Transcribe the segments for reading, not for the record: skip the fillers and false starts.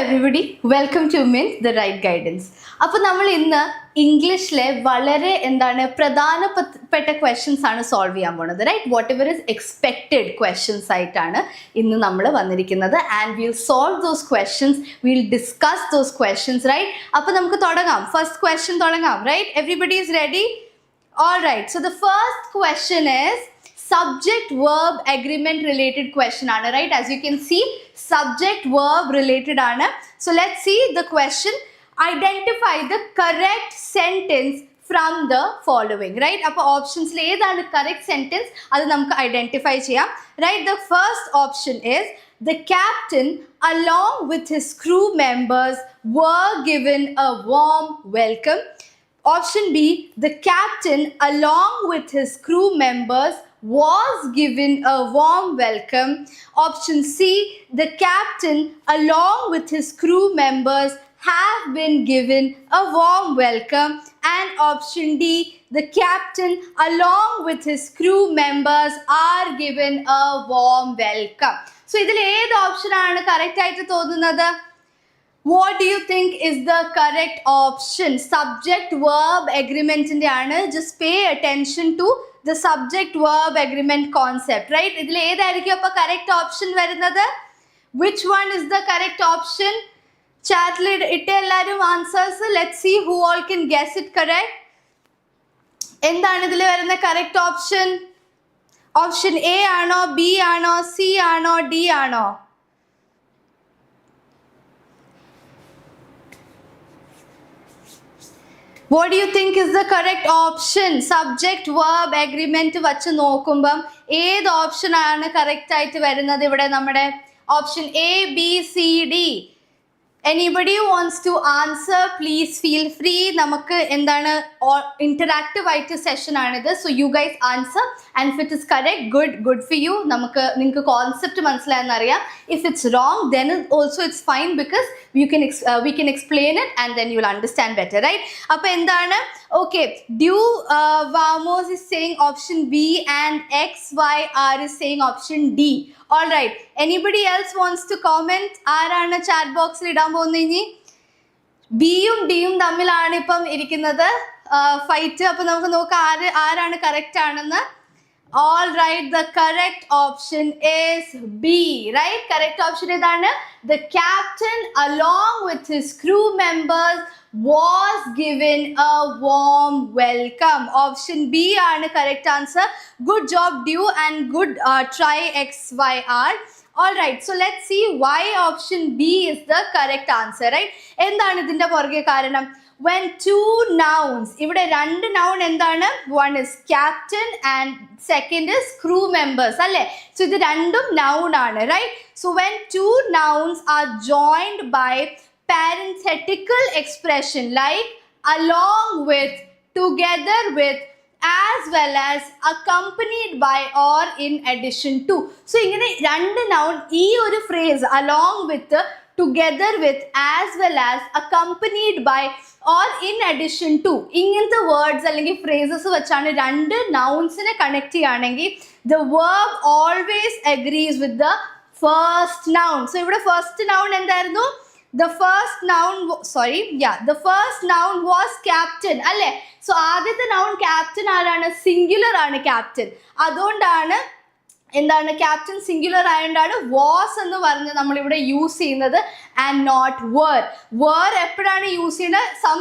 everybody, welcome to Mint the Right Guidance. അപ്പോൾ നമ്മൾ ഇന്ന് ഇംഗ്ലീഷിലെ വളരെ പ്രധാനപ്പെട്ട ക്വസ്റ്റ്യൻസ് ആണ് സോൾവ് ചെയ്യാൻ പോകുന്നത്, right? Whatever is expected questions ആയിട്ടാണ് ഇന്ന് നമ്മൾ വന്നിരിക്കുന്നത്. And will solve those questions, will discuss those questions, right? അപ്പോൾ നമുക്ക് തുടങ്ങാം. ഫസ്റ്റ് ക്വസ്റ്റ്യൻ തുടങ്ങാം, right? Everybody is ready? All right, so the first question is subject verb agreement related question aanu, right? As you can see, subject verb related aanu. So let's see the question. Identify the correct sentence from the following, right? Appo options le edana correct sentence adu namukku identify cheyam, right? The first option is the captain along with his crew members were given a warm welcome. Option B, the captain along with his crew members was given a warm welcome. Option C, the captain along with his crew members have been given a warm welcome. And option D, the captain along with his crew members are given a warm welcome. So idil ed option aanu correct aayittu thonunathu? What do you think is the correct option? Subject verb agreement inde aanu. Just pay attention to the subject verb agreement concept, right? Idil edayirikkum appo correct option varunathu? Which one is the correct option? Chat le itte ellarum answers. Let's see who all can guess it correct. Endana idile varuna correct option? Option A aano, B aano, C aano, D aano? What do you think is the correct option? Subject verb agreement വച്ച് നോക്കുമ്പം ഏത് option ആണ് correct ആയിട്ട് വരുന്നത് ഇവിടെ നമ്മുടെ? Option A, B, C, D. Anybody who wants to answer, please feel free. നമുക്ക് എന്താണ് interactive ആയിട്ട് സെഷൻ ആണിത്. So you guys answer and if it is correct, good for you. നിങ്ങൾക്ക് കോൺസെപ്റ്റ് മനസ്സിലായെന്ന് അറിയാം. If it's wrong, then also it's fine because we can explain it and then you will understand better, right? അപ്പോൾ എന്താണ്? Okay, Vamos is saying option B and XYR is saying option D. All right, anybody else wants to comment? ആരാണ് chat ബോക്സിൽ ഇടാൻ പോകുന്നത്? ഇനി ബിയും ഡിയും തമ്മിലാണ് ഇപ്പം ഇരിക്കുന്നത് ഫൈറ്റ്. അപ്പോൾ നമുക്ക് നോക്കാം ആരാണ് കറക്റ്റ് ആണെന്ന്. All right, the correct option is B, right? Correct option edana? The captain along with his crew members was given a warm welcome. Option B aanu correct answer. Good job Dew and good try XYR. All right, so let's see why option B is the correct answer, right? Endana idinte porge karanam? When two nouns, ഇവിടെ രണ്ട് noun എന്താണ്? One is captain and second is crew members, അല്ലേ? So ഇത് രണ്ടും noun ആണ്, right? So when two nouns are joined by parenthetical expression like along with, together with, as well as, accompanied by or in addition to. So ഇങ്ങനെ രണ്ട് noun ഈ ഒരു phrase along with, together with, as well as, accompanied by or in addition to ഇങ്ങനത്തെ words അല്ലെങ്കിൽ phrases വെച്ചാണ് രണ്ട് നൗൺസിനെ connect ചെയ്യുകയാണെങ്കിൽ the verb always agrees with the first noun. So ഇവിടെ ഫസ്റ്റ് നൗൺ എന്തായിരുന്നു? The first noun was captain, അല്ലേ? So ആദ്യത്തെ noun captain ആരാണ്? സിംഗുലർ ആണ് ക്യാപ്റ്റൻ. അതുകൊണ്ടാണ് എന്താണ് ക്യാപ്റ്റൻ സിംഗുലർ ആയതുകൊണ്ടാണ് വാസ് എന്ന് പറഞ്ഞ് നമ്മളിവിടെ യൂസ് ചെയ്യുന്നത് ആൻഡ് നോട്ട് വേർ എപ്പോഴാണ് യൂസ് ചെയ്യുന്നത്? Some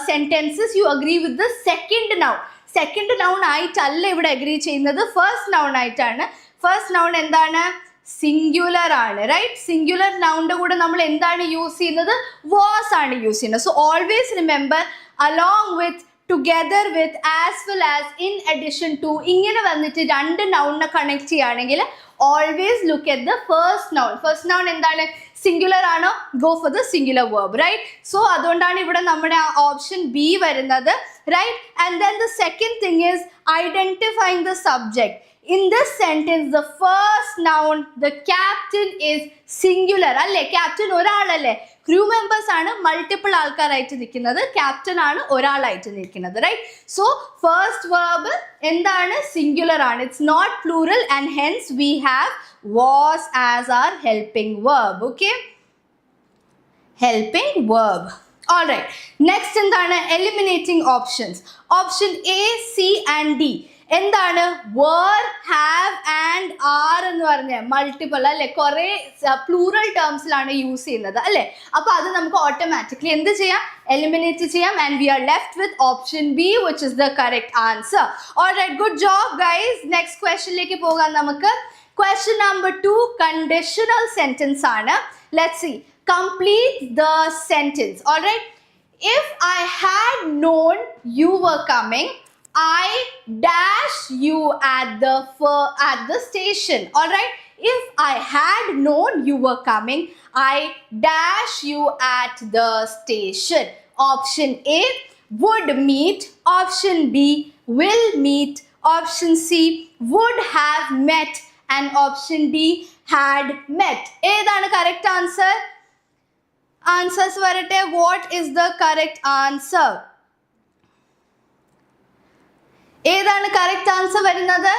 sentences you agree with the second noun ആയിട്ടല്ല ഇവിടെ അഗ്രി ചെയ്യുന്നത്, ഫസ്റ്റ് നൗൺ ആയിട്ടാണ്. ഫസ്റ്റ് നൗൺ എന്താണ്? സിംഗുലർ ആണ്, റൈറ്റ്? സിംഗുലർ നൗണിന്റെ കൂടെ നമ്മൾ എന്താണ് യൂസ് ചെയ്യുന്നത്? വാസ് ആണ് യൂസ് ചെയ്യുന്നത്. So always remember along with, together with, as well as, in addition to ഇങ്ങനെ വന്നിട്ട് രണ്ട് നൗണിനെ കണക്ട് ചെയ്യുകയാണെങ്കിൽ always look at the first noun. First noun എന്താണ്? സിംഗുലർ ആണോ? Go for the singular verb, right? So അതുകൊണ്ടാണ് ഇവിടെ നമ്മുടെ ഓപ്ഷൻ ബി വരുന്നത്, right? And then the second thing is identifying the subject. In this sentence, the first noun, the captain, is singular, അല്ലേ? Captain ഒരാളല്ലേ? Crew members ആണ് multiple ആൾക്കാരായിട്ട് നിൽക്കുന്നത്, captain ആണ് ഒരാളായിട്ട് നിൽക്കുന്നത്, റൈറ്റ്? സോ ഫസ്റ്റ് വേർബ് എന്താണ്? സിംഗുലർ ആണ്, it's not plural and hence we have was as are helping verb. Okay, helping verb. All right. Next എന്താണ്? Eliminating options. Option A, C and D. എന്താണ്? were, have and are എന്ന് പറഞ്ഞ multiple അല്ലെ, കുറെ plural ടേംസിലാണ് use ചെയ്യുന്നത് അല്ലെ. അപ്പൊ അത് നമുക്ക് ഓട്ടോമാറ്റിക്കലി എന്ത് ചെയ്യാം? എലിമിനേറ്റ് ചെയ്യാം. And we are left with option B, which is the correct answer. Alright, good job guys. Next ക്വസ്റ്റ്യനിലേക്ക് പോകാം നമുക്ക്. Question number 2, conditional sentence ആണ്. Let's see. Complete the sentence. All right. If I had known you were coming, I dash you at the station. All right. If I had known you were coming, I dash you at the station. Option A, would meet. Option B, will meet. Option C, would have met. And option D, had met. ഏതാണ് correct answer? Answers വരട്ടെ. What is the correct answer? ഏതാണ് correct answer വരുന്നത്?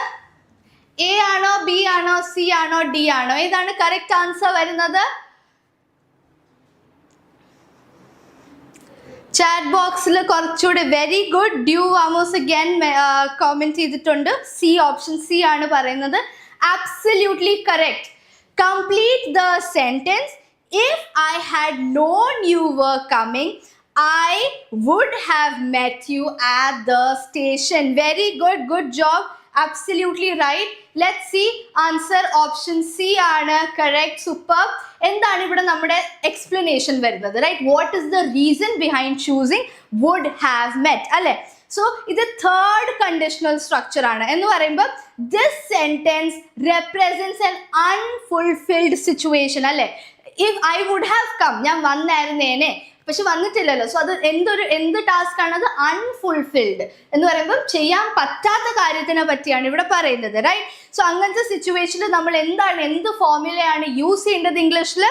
A ആണോ, B ആണോ, C ആണോ, D ആണോ? ഏതാണ് correct answer വരുന്നത്? ചാറ്റ് ബോക്സിൽ കുറച്ചുകൂടെ വെരി ഗുഡ്. ഡ്യൂ വാമോസ് അഗൈൻ കോമെന്റ് ചെയ്തിട്ടുണ്ട്. സി, ഓപ്ഷൻ സി ആണ് പറയുന്നത്. Absolutely correct. Complete the sentence. If I had known you were coming, I would have met you at the station. Very good. Good job. Absolutely right. Let's see. Answer option C ആണ് correct. Superb. എന്താണ് ഇവിടെ നമ്മുടെ explanation വരുന്നത്? Right? What is the reason behind choosing would have met? അല്ലേ? So, ഇത് third conditional structure ആണ്. എന്ന് പറയുമ്പോൾ this sentence represents an unfulfilled situation അല്ലേ. If I would have come, ഞാൻ വന്നായിരുന്നേനെ, പക്ഷെ വന്നിട്ടില്ലല്ലോ. സോ അത് എന്ത് ടാസ്ക് ആണ്? അത് അൺഫുൾഫിൽഡ് എന്ന് പറയുമ്പോൾ ചെയ്യാൻ പറ്റാത്ത കാര്യത്തിനെ പറ്റിയാണ് ഇവിടെ പറയുന്നത്. റൈറ്റ്. സോ അങ്ങനത്തെ സിറ്റുവേഷനിൽ നമ്മൾ എന്ത് ഫോർമുലയാണ് യൂസ് ചെയ്യേണ്ടത് ഇംഗ്ലീഷിൽ?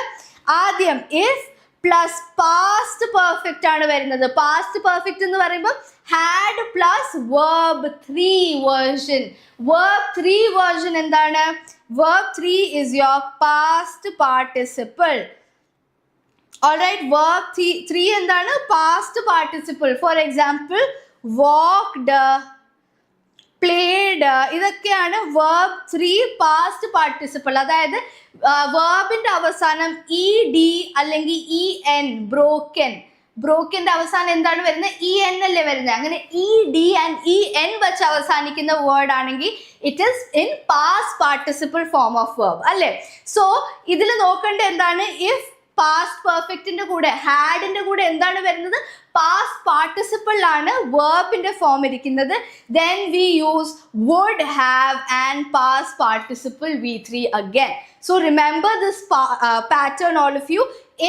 ആദ്യം ഇഫ് പ്ലസ് പാസ്റ്റ് പെർഫെക്റ്റ് ആണ് വരുന്നത്. പാസ്റ്റ് പെർഫെക്റ്റ് എന്ന് പറയുമ്പോൾ had plus verb 3 version. verb 3 version എന്താണ്? verb 3 is your past participle. Alright, verb 3 എന്താണ്? past participle. For example, walked, played, ഇതൊക്കെയാണ് verb 3 past participle. അതായത് വെർബിന്റെ അവസാനം ED അല്ലെങ്കിൽ EN, broken. ബ്രോക്കന്റെ അവസാനം എന്താണ് വരുന്നത്? EN അല്ലേ വരുന്നത്. അങ്ങനെ ED and EN വെച്ച് അവസാനിക്കുന്ന വേർഡ് ആണെങ്കിൽ it is in past participle form of verb അല്ലേ. സോ ഇതിൽ നോക്കേണ്ട എന്താണ്? ഇഫ് പാസ്റ്റ് പെർഫെക്റ്റിന്റെ കൂടെ ഹാഡിന്റെ കൂടെ എന്താണ് വരുന്നത്? പാസ്റ്റ് പാർട്ടിസിപ്പിൾ ആണ് വെർബിന്റെ ഫോം ഇരിക്കുന്നത്. Then we use would have and past participle V3 again. So remember this pattern all of you.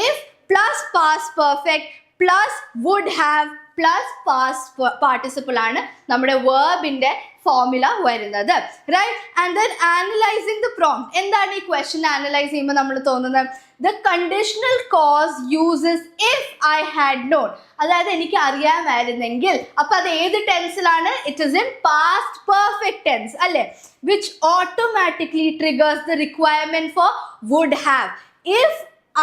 If plus past perfect plus would have plus past participle ആണ് നമ്മുടെ വെർബിന്റെ ഫോർമുല വരുന്നത്. Right. And then analysing the prompt. എന്താണ് ഈ question analyse ചെയ്യുമ്പോൾ നമ്മൾ തോന്നുന്നത്? The conditional clause uses if I had known. അതായത് എനിക്ക് അറിയാമായിരുന്നെങ്കിൽ. അപ്പൊ അത് ഏത് ടെൻസിലാണ്? It is in past perfect tense അല്ലേ. Which automatically triggers the requirement for would have. ഇഫ്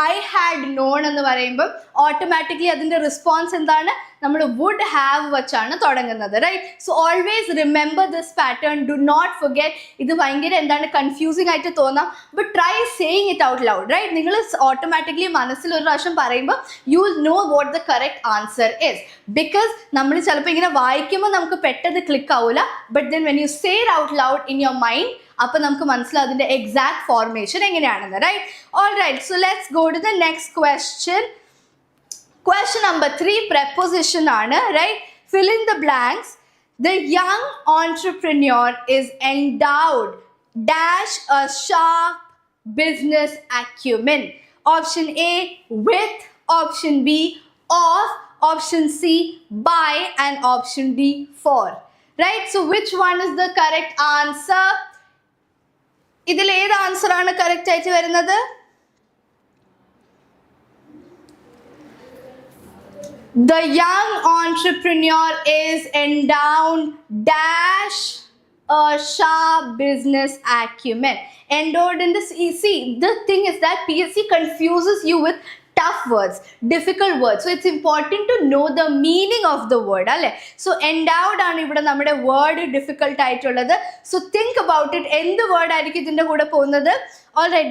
I had known എന്ന് പറയുമ്പോൾ ഓട്ടോമാറ്റിക്കലി അതിന്റെ റെസ്പോൺസ് എന്താണ്? നമ്മൾ വുഡ് ഹാവ് വെച്ചാണ് തുടങ്ങുന്നത്. Right. So always remember this pattern. Do not forget. ഇത് ഭയങ്കര എന്താണ് കൺഫ്യൂസിംഗ് ആയിട്ട് തോന്നാം. But try saying it out loud. Right. നിങ്ങൾ ഓട്ടോമാറ്റിക്കലി മനസ്സിൽ ഒരു പ്രാവശ്യം പറയുമ്പോൾ you will know what the correct answer is. Because നമ്മൾ ചിലപ്പോൾ ഇങ്ങനെ വായിക്കുമ്പോൾ നമുക്ക് പെട്ടെന്ന് ക്ലിക്ക് ആവില്ല. But then when you say it out loud in your mind, അപ്പൊ നമുക്ക് മനസ്സിലാവും അതിന്റെ എക്സാക്ട് ഫോർമേഷൻ എങ്ങനെയാണെന്ന്. Right. All right. So let's go to the next question. Question number 3 preposition ആണ്. Right. Fill in the blanks. The young entrepreneur is endowed dash a sharp business acumen. Option A, with. Option B, of. Option C, by. And option D, for. Right. So which one is the correct answer? ഇതിൽ ഏത് answer ആണ് correct ആയിട്ട് വരുന്നത്? The young entrepreneur is endowed dash a sharp business acumen. Endowed in this, see, the thing is that PSC confuses you with tough words, difficult words. So it's important to know the meaning of the word, alle. So endowed aanu ivide nammade word difficult aayittulladu. So think about it, endu word aayirikkum idinte kude povunathu. All right,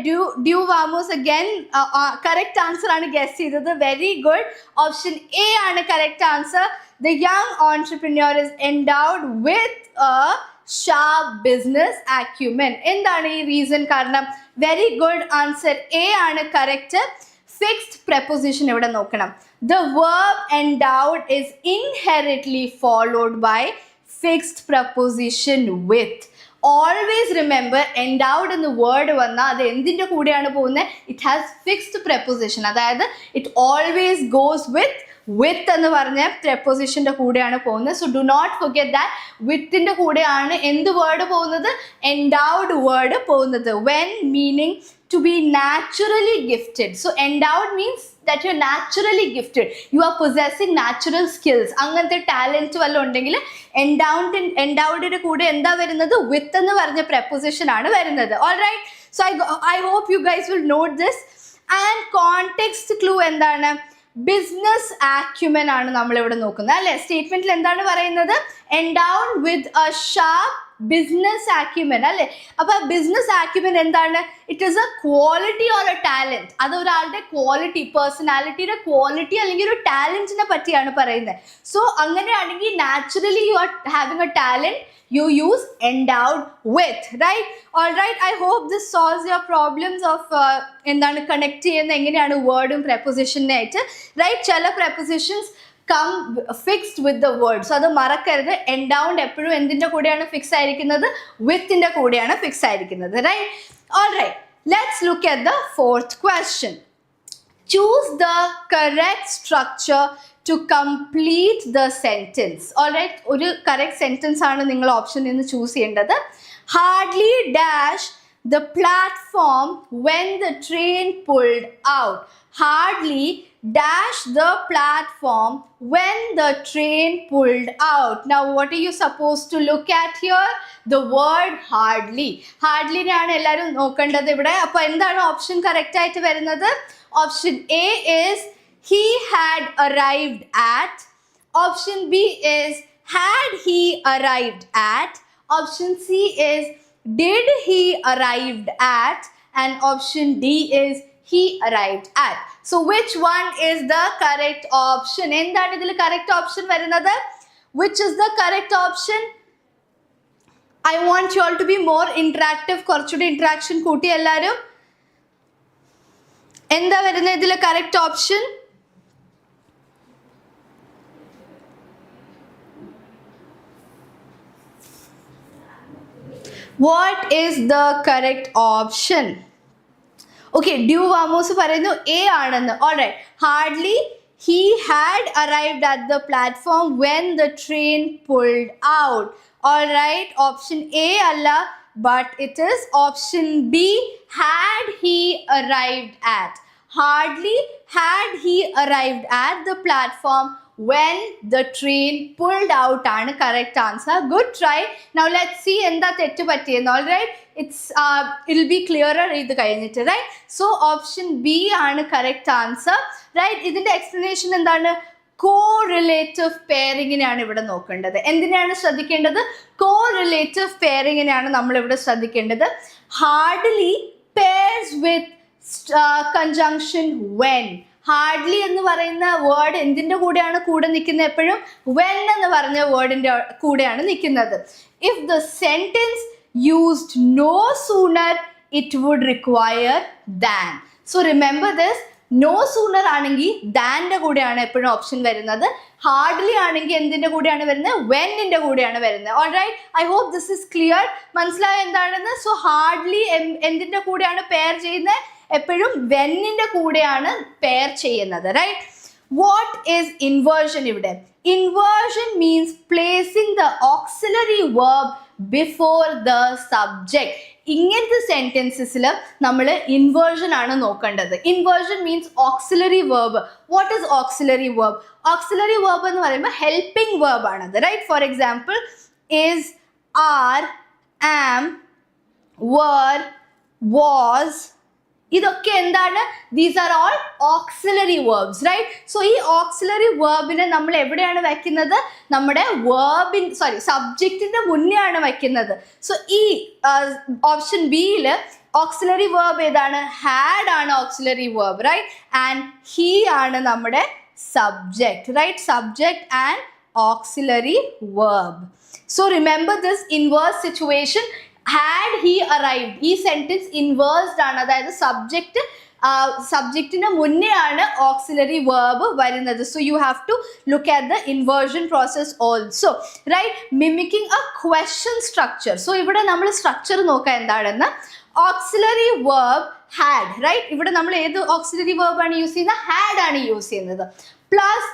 do vamos again. Correct answer aanu guess cheythathu. Very good. Option A aanu correct answer. The young entrepreneur is endowed with a sharp business acumen. Endana ee reason karanam? Very good answer. A aanu correct. Fixed preposition ഇവിടെ നോക്കണം. The verb endowed is inherently followed by fixed preposition with. Always remember, endowed എന്ന word വന്നാൽ അത് എന്തിൻ്റെ കൂടെയാണ് പോകുന്നത്? It has fixed preposition. അതായത് it always goes with എന്ന് പറഞ്ഞ prepositionന്റെ കൂടെയാണ് പോകുന്നത്. So do not forget that withന്റെ കൂടെയാണ് എന്ത് word പോകുന്നത്? Endowed word പോകുന്നത്. When meaning to be naturally gifted. So endowed means that you're naturally gifted. You are possessing natural skills. അങ്ങനത്തെ talent വല്ലതും ഉണ്ടെങ്കിൽ endowed കൂടെ എന്താ വരുന്നത്? With എന്ന് പറഞ്ഞ preposition ആണ് വരുന്നത്. All right. So I hope you guys will note this. And context clue എന്താണ്? Business acumen ആണ് നമ്മൾ ഇവിടെ നോക്കുന്നത് അല്ലേ? സ്റ്റേറ്റ്മെന്റിൽ എന്താണ് പറയുന്നത്? Endowed with a sharp business acumen അല്ലേ? അപ്പൊ ബിസിനസ് acumen എന്താണ്? It is A quality or A talent. അത് ഒരാളുടെ ക്വാളിറ്റി, പേഴ്സണാലിറ്റിയുടെ ക്വാളിറ്റി അല്ലെങ്കിൽ ഒരു ടാലന്റിനെ പറ്റിയാണ് പറയുന്നത്. സോ അങ്ങനെയാണെങ്കിൽ naturally you are having A talent, you use endowed with, right? All right, I hope this solves your problems of endana connect cheyna enganeyanu word um preposition aayittu, right? Chala prepositions come fixed with the word. So adu marakkarudhu. Endowed eppozhum endinte koodeyanu fix aayirikkunnathu? With inde koodeyanu fix aayirikkunnathu, right? All right, let's look at the fourth question. Choose the correct structure to complete the sentence. All right, ഒരു correct sentence ആണ് നിങ്ങൾ option നിന്ന് choose ചെയ്യേണ്ടത്. Hardly dash the platform when the train pulled out. Hardly dash the platform when the train pulled out. Now what are you supposed to look at here? The word hardly. Hardly ആണ് എല്ലാവരും നോക്കേണ്ടത് ഇവിടെ. അപ്പോൾ എന്താണ് option correct ആയിട്ട് വരുന്നത്? Option A is he had arrived at. Option B is had he arrived at. Option C is did he arrived at. And option D is he arrived at. So which one is the correct option? എന്താണ് ഇതിൽ correct option വരുന്നത്? Which is the correct option? I want you all to be more interactive. കുറച്ചുകൂടി interaction കൂട്ടി എല്ലാവരും. എന്താ വരുന്നത് ഇതിൽ correct option? What is the correct option? Okay, do vamos പറയുന്നു A ആണെന്ന്. All right, hardly he had arrived at the platform when the train pulled out. All right, option A alla, but it is option B, had he arrived at. Hardly had he arrived at the platform when the train pulled out ആണ് correct answer. Good try. Now let's see എന്താ തെറ്റ് പറ്റിയെന്ന്. All right, it'll be clearer ഇത് കഴിഞ്ഞിട്ട്, right? So option B ആണ് correct answer, right? ഇതിന്റെ explanation എന്താണ്? Co-relative pairingനെയാണ് ഇവിടെ നോക്കേണ്ടത്. എന്തിനാണ് ശ്രദ്ധിക്കേണ്ടത്? Co-relative pairingനെയാണ് നമ്മൾ ഇവിടെ ശ്രദ്ധിക്കേണ്ടത്. Hardly pairs with conjunction when. Hardly എന്ന് പറയുന്ന വേർഡ് എന്തിൻ്റെ കൂടെയാണ് കൂടെ നിൽക്കുന്നത്? എപ്പോഴും when എന്ന് പറഞ്ഞ വേർഡിൻ്റെ കൂടെയാണ് നിൽക്കുന്നത്. If the sentence used no sooner it would require than. So remember this. No sooner ആണെങ്കിൽ ദാൻ്റെ കൂടെയാണ് എപ്പോഴും ഓപ്ഷൻ വരുന്നത്. ഹാർഡ്ലി ആണെങ്കിൽ എന്തിൻ്റെ കൂടെയാണ് വരുന്നത്? വെന്നിൻ്റെ കൂടെയാണ് വരുന്നത്. All right, I hope this is clear. മനസ്സിലായോ എന്താണെന്ന്? സോ ഹാർഡ്ലി എന്തിൻ്റെ കൂടെയാണ് പെയർ ചെയ്യുന്നത്? എപ്പോഴും വെന്നിൻ്റെ കൂടെയാണ് പെയർ ചെയ്യുന്നത്, റൈറ്റ്? വാട്ട് ഈസ് ഇൻവേർഷൻ ഇവിടെ? Inversion means placing the auxiliary verb before the subject. ഇങ്ങനത്തെ സെൻറ്റൻസസിൽ നമ്മൾ ഇൻവേർഷൻ ആണ് നോക്കേണ്ടത്. Inversion means auxiliary verb. What is auxiliary verb? Auxiliary verb എന്ന് പറയുമ്പോൾ ഹെൽപ്പിംഗ് വേർബ് ആണത്, right? For example, is, are, am, were, was, ഇതൊക്കെ എന്താണ്? These are all auxiliary verbs, right? So ഈ ഓക്സിലറി വേർബിനെ നമ്മൾ എവിടെയാണ് വെക്കുന്നത്? നമ്മുടെ സബ്ജക്റ്റിന്റെ മുന്നേ ആണ് വെക്കുന്നത്. സോ ഈ ഓപ്ഷൻ ബിയിൽ ഓക്സിലറി വേർബ് ഏതാണ്? ഹാഡ് ആണ് auxiliary verb, right? And he ആണ് നമ്മുടെ subject, right? Subject and auxiliary verb. So remember this inverse situation. had he arrived, ഈ സെന്റൻസ് ഇൻവേഴ്സ്ഡ് ആണ്, അതായത് സബ്ജക്റ്റിന് മുന്നേ ആണ് ഓക്സിലറി വേർബ് വരുന്നത്. So you have to look at the inversion process also, right? Mimicking a question structure. So ഇവിടെ നമ്മൾ structure നോക്കാം എന്താണെന്ന്. Auxiliary verb had, right? ഇവിടെ നമ്മൾ ഏത് ഓക്സിലറി വേർബ് ആണ് യൂസ് ചെയ്യുന്നത്? ഹാഡ് ആണ് യൂസ് ചെയ്യുന്നത്. പ്ലസ്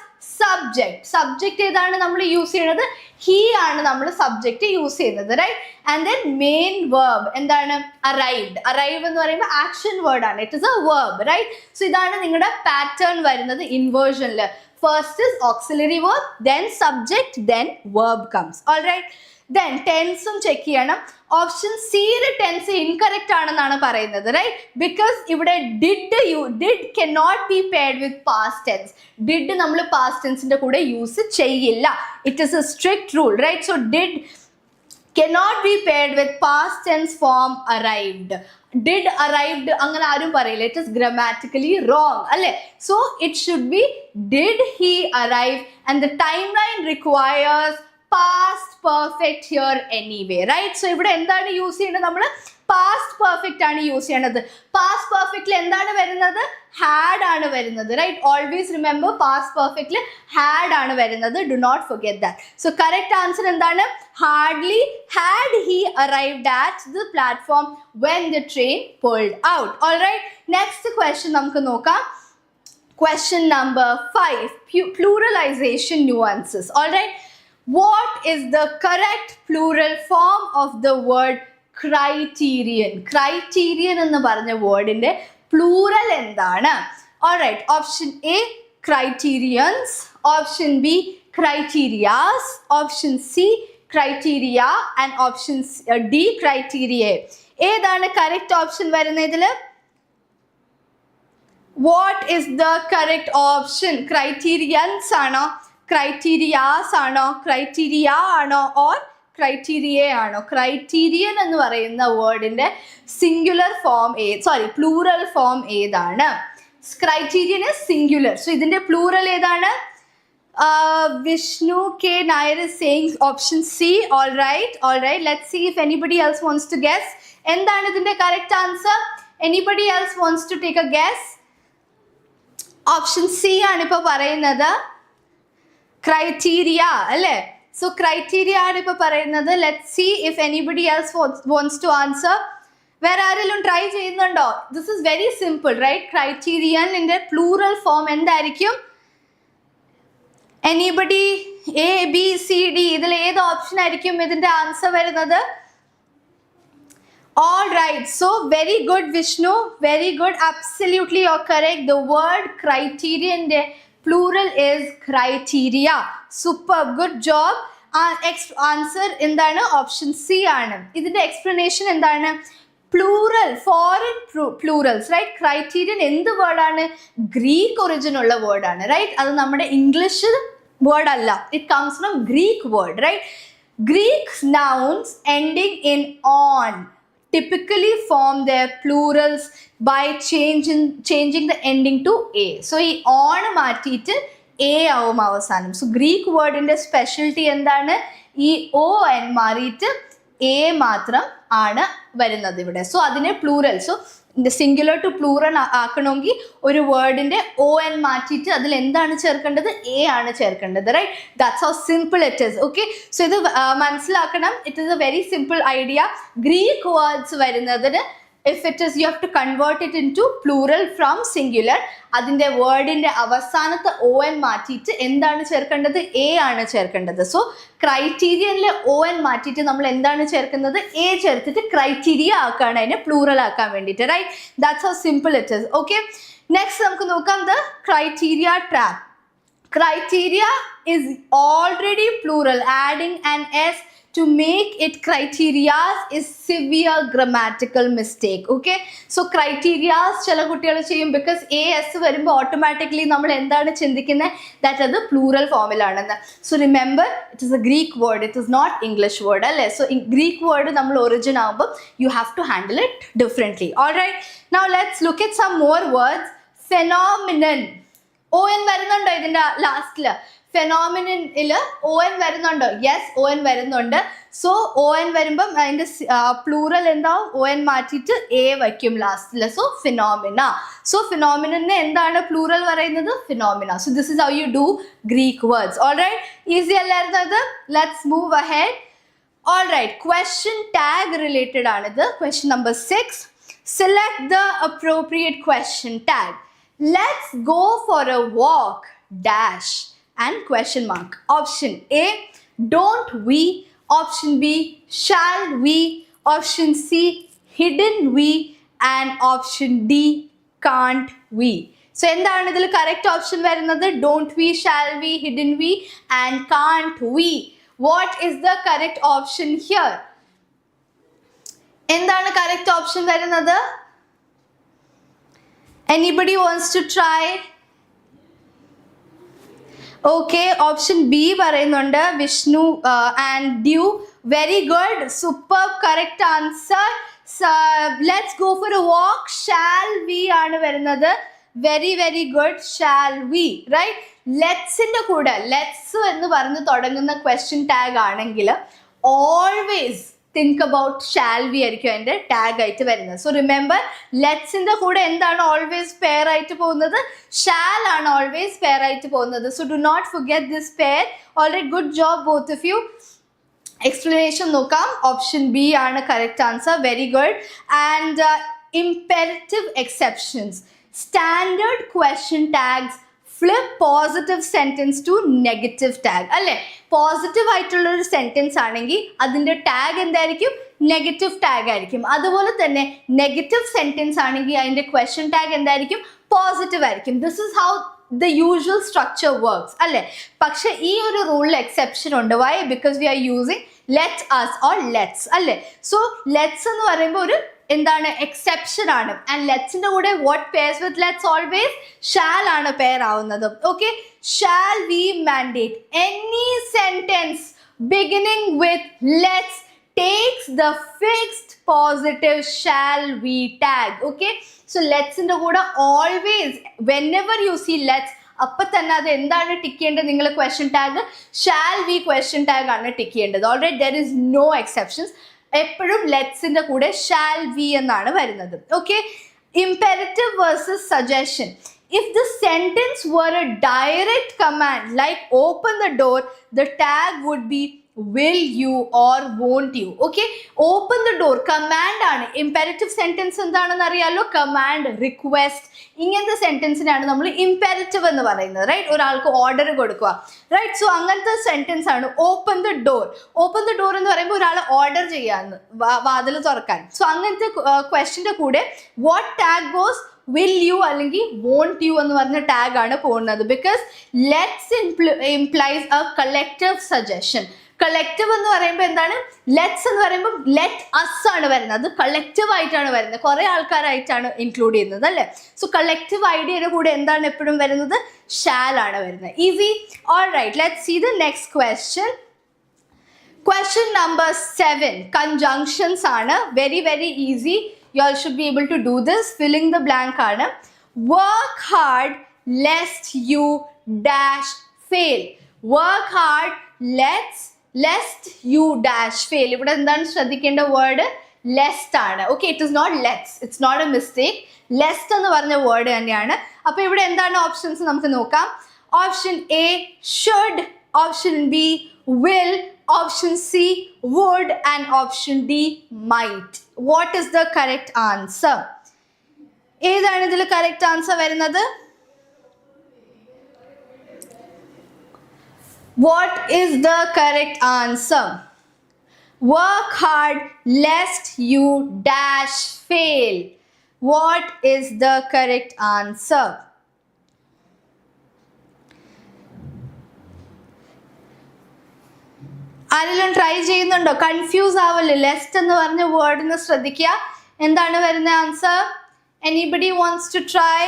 സബ്ജക്റ്റ് ഏതാണ് നമ്മൾ യൂസ് ചെയ്യുന്നത്? ഹി ആണ് നമ്മൾ സബ്ജക്റ്റ് യൂസ് ചെയ്യുന്നത്, right? And then main verb എന്താണ്? അറൈവ്ഡ്. അറൈവ് എന്ന് പറയുമ്പോൾ ആക്ഷൻ വേർഡ് ആണ്. It is a verb, right? So ഇതാണ് നിങ്ങളുടെ പാറ്റേൺ വരുന്നത് ഇൻവേർഷനിൽ. First is auxiliary verb, then subject, then verb comes. Alright? Then ടെൻസും ചെക്ക് ചെയ്യണം. ഓപ്ഷൻ സിയുടെ ടെൻസ് ഇൻകറക്റ്റ് ആണെന്നാണ് പറയുന്നത്, റൈറ്റ്? ബിക്കോസ് ഇവിടെ did cannot be paired with past tense. Did നമ്മൾ പാസ്റ്റ് ടെൻസിന്റെ കൂടെ യൂസ് ചെയ്യില്ല. It is a strict rule, right? So did cannot be paired with past tense form arrived. Did arrived അങ്ങനെ ആരും പറയില്ല. It is grammatically wrong, അല്ലേ? So it should be did he arrive, and the timeline requires past perfect here anyway, right? So ഇവിടെ എന്താണ് use ചെയ്യുന്നത്? നമ്മൾ past perfect ആണ് use ചെയ്യണത്. പാസ്റ്റ് പെർഫെക്റ്റിൽ എന്താണ് വരുന്നത്? ഹാഡ് ആണ് വരുന്നത്, റൈറ്റ്? ഓൾവേസ് റിമെമ്പർ പാസ്റ്റ് പെർഫെക്റ്റിൽ ഹാഡ് ആണ് വരുന്നത്. Do not forget that. So correct answer എന്താണ്? Hardly had he arrived at the platform when the train pulled out. Alright? Next question നമുക്ക് നോക്കാം. Question number 5, pluralization nuances. Alright, what is the correct plural form of the word criterion? Criterion എന്ന് പറഞ്ഞ വേർഡിന്റെ plural എന്താണ്? Alright, option A criterions, option B criterias, option C criteria, and option D criteria. ഏതാണ് correct option വരുന്നത് ഇതില്? What is the correct option? Criterions ആണോ, criterias ആണോ, criteria ആണോ, or criteria ആണോ? Criterion എന്ന് പറയുന്ന വേർഡിന്റെ സിംഗുലർ ഫോം പ്ലൂറൽ ഫോം ഏതാണ്? Criterion is singular. So ഇതിന്റെ പ്ലൂറൽ ഏതാണ്? Vishnu K Nair is saying option C. All right. Let's see if anybody else wants to guess. എന്താണ് ഇതിന്റെ correct answer? Anybody else wants to take a guess? Option C ആണ് ഇപ്പൊ പറയുന്നത്, criteria, അല്ലേ? So criteria ആണ് ഇപ്പൊ പറയുന്നത്. Let's see if anybody else wants to answer. വേറെ ആരെങ്കിലും ട്രൈ ചെയ്യുന്നുണ്ടോ? This is very simple, right? ക്രൈറ്റീരിയനിന്റെ പ്ലൂറൽ ഫോം എന്തായിരിക്കും? Anybody? A, B, C, D, ഇതിൽ ഏത് ഓപ്ഷൻ ആയിരിക്കും ഇതിന്റെ ആൻസർ വരുന്നത്? All right, so very good Vishnu, very good, absolutely you're correct. The word criterion, the plural is criteria. Superb, good job. Answer എന്താണ്? Option C ആണ്. ഇതിന്റെ explanation എന്താണ്? Plural, foreign plurals, right? Criterion എന്ത് വേർഡാണ്? Greek origin ഉള്ള വേർഡാണ്, right? അത് നമ്മുടെ ഇംഗ്ലീഷ് വേർഡ് അല്ല. It comes from Greek word, right? Greek nouns ending in on typically form their plurals by changing the ending to a. So ഈ on മാറ്റിയിട്ട് a ആവും അവസാനം. So Greek word ന്റെ സ്പെഷ്യൽറ്റി എന്താണ്? ഈ o n മാറിയിട്ട് a മാത്രം ആണ് വരുന്നത് ഇവിടെ. സോ അതിനെ plural, so singular to plural ആക്കണമെങ്കിൽ ഒരു വേർഡിന്റെ o n മാറ്റിയിട്ട് അതിൽ എന്താണ് ചേർക്കേണ്ടത്? a ആണ് ചേർക്കേണ്ടത്, റൈറ്റ്? That's how simple it is. Okay, so ഇത് മനസ്സിലാക്കണം. It is a very simple idea. Greek words വരുന്നതിന് if it is, you have to convert it into plural from singular. അതിന്റെ വേർഡിന്റെ അവസാനത്തെ o n മാറ്റിയിട്ട് എന്താണ് ചേർക്കേണ്ടത്? a ആണ് ചേർക്കേണ്ടത്. സോ ക്രൈറ്റീരിയനിലെ o n മാറ്റിയിട്ട് നമ്മൾ എന്താണ് ചേർക്കുന്നത്? a ചേർത്തിട്ട് ക്രൈറ്റീരിയ ആക്കാണ്, അതിനെ പ്ലൂറൽ ആക്കാൻ വേണ്ടിയിട്ട്, right? That's how simple it is. Okay, next നമുക്ക് നോക്കാം the criteria trap. Criteria is already plural. Adding an s to make it criteria is severe grammatical mistake. Okay, so criteria ചില കുട്ടികൾ ചെയ്യും because as വരുമ്പോൾ automatically നമ്മൾ എന്താണ് ചിന്തിക്കുന്നത് that അത് plural ഫോമിലാണെന്ന്. So remember, it is a Greek word, it is not English word അല്ലേ. So in Greek word നമ്മൾ origin ആവുമ്പോൾ you have to handle it differently. Alright, now let's look at some more words. Phenomenon. ON വരുന്നുണ്ടോ ഇതിന്റെ ലാസ്റ്റില്? ഫെനോമിനില് ON വരുന്നുണ്ടോ? Yes, ON വരുന്നുണ്ട്. So ON വരുമ്പം അതിന്റെ പ്ലൂറൽ എന്താവും? ON മാറ്റിയിട്ട് A വയ്ക്കും ലാസ്റ്റില്. So phenomena. സോ ഫിനോമിനെ എന്താണ് പ്ലൂറൽ പറയുന്നത്? Phenomena. So this is how you do Greek words. Alright, easy അല്ലായിരുന്നു അത്? Let's move ahead. Alright, question tag related ആണിത്. Question number 6. Select the appropriate question tag. Let's go for a walk dash and question mark. Option A, don't we? Option B, shall we? Option C, hidden we? And option D, can't we? So എന്താണ് ഇതിൽ correct option വരുന്നത്? Don't we, shall we, hidden we and can't we. What is the correct option here? എന്താണ് correct option വരുന്നത്? Anybody wants to try? Okay, option B പറയുന്നുണ്ട്. Vishnu and Dew. Very good, superb, correct answer. So let's go for a walk. Shall we ആണ് വരുന്നത്. Very very good, shall we, right? Let'sന്റെ കൂടെ let's എന്ന് പറഞ്ഞ് തുടങ്ങുന്ന question tag ആണെങ്കിൽ always think about shall we ആയിരിക്കും അതിന്റെ ടാഗ് ആയിട്ട് വരുന്നത്. സോ റിമെമ്പർ, ലെറ്റ്സിന്റെ കൂടെ എന്താണ് ഓൾവേസ് പെയർ ആയിട്ട് പോകുന്നത്? ഷാൽ ആണ് ഓൾവേസ് പെയർ ആയിട്ട് പോകുന്നത്. So do not forget this pair. Alright, good job both of you. Explanation നോക്കാം. ഓപ്ഷൻ ബി ആണ് correct answer. Very good. And imperative exceptions. Standard question tags flip positive sentence to negative tag. അല്ലേ? Positive ആയിട്ടുള്ള ഒരു sentence ആണെങ്കിൽ അതിന്റെ tag എന്തായിരിക്കും? Negative tag ആയിരിക്കും. അതുപോലെ തന്നെ നെഗറ്റീവ് സെന്റൻസ് ആണെങ്കിൽ അതിന്റെ ക്വസ്റ്റ്യൻ ടാഗ് എന്തായിരിക്കും? പോസിറ്റീവ് ആയിരിക്കും. This is how the usual structure works. അല്ലേ? പക്ഷെ ഈ ഒരു റൂളിൽ എക്സെപ്ഷൻ ഉണ്ട്. Why? Because we are using let us or let's. അല്ലേ? സോ ലെറ്റ്സ് എന്ന് പറയുമ്പോൾ ഒരു എന്താണ്? എക്സെപ്ഷൻ ആണ്. ആൻഡ് ലെറ്റ്സിന്റെ കൂടെ what pairs with let's? Always shall ആണ് പെയർ ആവുന്നത്. Okay, shall we mandate any sentence beginning with let's takes the fixed positive shall we tag. Okay, so let's in the kuda always whenever you see let's appo thanne adu endana tick cheyendad ningal question tag shall we question tag aanu tick cheyendad. Alright, there is no exceptions. എപ്പോഴും ലെറ്റ്സിന്റെ കൂടെ shall we എന്നാണ് വരുന്നത്. Okay, imperative versus suggestion. If the sentence were a direct command like open the door, the tag would be will you or won't you. Okay, open the door command ആണ്. imperative sentence എന്താണെന്ന് അറിയാലോ? command, request, ഇങ്ങനത്തെ സെന്റൻസിനാണ് നമ്മൾ imperative എന്ന് പറയുന്നത്. Right, ഒരാൾക്ക് order കൊടുക്കുക. Right, so അങ്ങനത്തെ സെന്റൻസ് ആണ് open the door. Open the door എന്ന് പറയുമ്പോൾ ഒരാളെ ഓർഡർ ചെയ്യാന്ന്, വാതിൽ തുറക്കാൻ. സോ അങ്ങനത്തെ ക്വസ്റ്റ്യന്റെ കൂടെ what tag goes? will you അല്ലെങ്കിൽ won't you എന്ന് പറഞ്ഞ ടാഗ് ആണ് പോകുന്നത്. Because let's implies a collective suggestion. Collective എന്ന് പറയുമ്പോൾ എന്താണ്? ലെറ്റ്സ് എന്ന് പറയുമ്പോൾ ലെറ്റ് അസ് ആണ് വരുന്നത്. അത് കളക്റ്റീവ് ആയിട്ടാണ് വരുന്നത്, കുറെ ആൾക്കാരായിട്ടാണ് ഇൻക്ലൂഡ് ചെയ്യുന്നത് അല്ലേ. സോ കളക്റ്റീവ് ഐഡിയയുടെ കൂടെ എന്താണ് എപ്പോഴും വരുന്നത്? ഷാൽ ആണ് വരുന്നത്. Easy. Alright, let's see the next question. Question number 7. Conjunctions ആണ്. Very very easy. You all should be able to do this. Filling the blank ആണ്. Work hard lest you dash fail. Work hard lest you dash fail. ഇവിടെ എന്താണ് ശ്രദ്ധിക്കേണ്ട വേർഡ്? Lest ആണ്. Okay, it is not let's, it's not a mistake. Lest എന്ന് പറഞ്ഞ word തന്നെയാണ്. അപ്പൊ ഇവിടെ എന്താണ് ഓപ്ഷൻസ് നമുക്ക് നോക്കാം. Option A should, option B will, option C would and option D might. What is the correct answer? ഏതാണ് ഇതിൽ കറക്റ്റ് ആൻസർ വരുന്നത്? What is the correct answer? Work hard lest you dash fail. What is the correct answer? ആരെങ്കിലും try ചെയ്യുന്നുണ്ടോ? Confuse ആവല്ലേ? ലെസ്റ്റ് എന്ന് പറഞ്ഞ വേർഡിന് ശ്രദ്ധിക്കുക. എന്താണ് വരുന്ന answer? Anybody wants to try?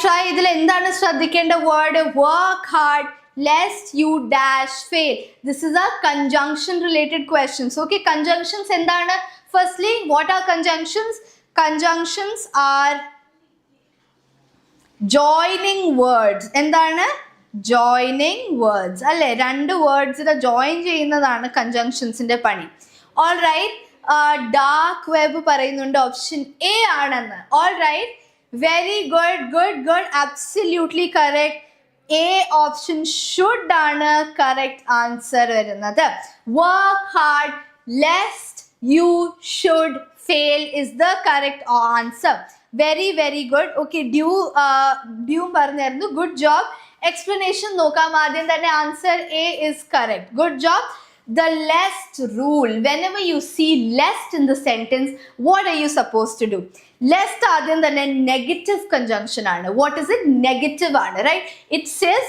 Try. ഇതിൽ എന്താണ് ശ്രദ്ധിക്കേണ്ട word? Work hard lest you dash fail. This is a conjunction related questions. Okay, conjunctions endana? Firstly, what are conjunctions? Conjunctions are joining words. Endana? Joining words. Alle rendu words ida join cheyyunnadana conjunctions inde pani. All right, dark web parayunnundu option A aanennu. All right, very good, absolutely correct. A option should ആണ് correct answer വരുന്നത്. Work hard lest you should fail is the correct answer. Very good. Okay, due പറഞ്ഞായിരുന്നു. Good job. Explanation നോക്കാം. ആദ്യം തന്നെ answer A is correct. Good job. The lest rule. Whenever you see lest in the sentence, what are you supposed to do? Lest ആദ്യം തന്നെ negative conjunction ആണ്. What is it? Negative ആണ്, right? It says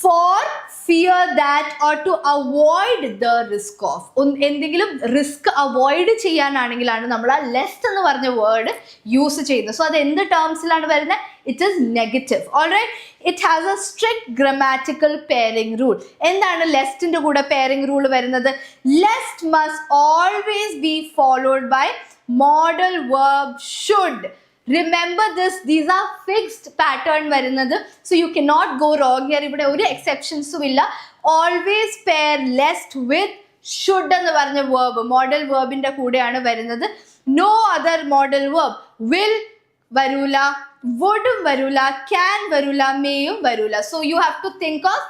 for fear that or to avoid the risk of. എന്തെങ്കിലും risk avoid ചെയ്യാനാണെങ്കിലാണ് നമ്മൾ ആ lest എന്ന് പറഞ്ഞ word use ചെയ്യുന്നത്. So അത് എന്ത് ടേംസിലാണ് വരുന്നത്? It is negative. Alright, it has a strict grammatical pairing rule. എന്താണ് ലെസ്റ്റിന്റെ കൂടെ pairing rule വരുന്നത്? Lest must always be followed by modal verb should. Remember this, these are fixed pattern വരുന്നത്. So you cannot go wrong here. ഇവിടെ ഒരു exceptions ഇല്ല. Always pair lest with should എന്ന് പറഞ്ഞ verb, modal verb ന്റെ കൂടെയാണ് വരുന്നത്. No other modal verb. Will വരൂല, would വരൂല, can വരൂല, mayയും വരൂല. So you have to think of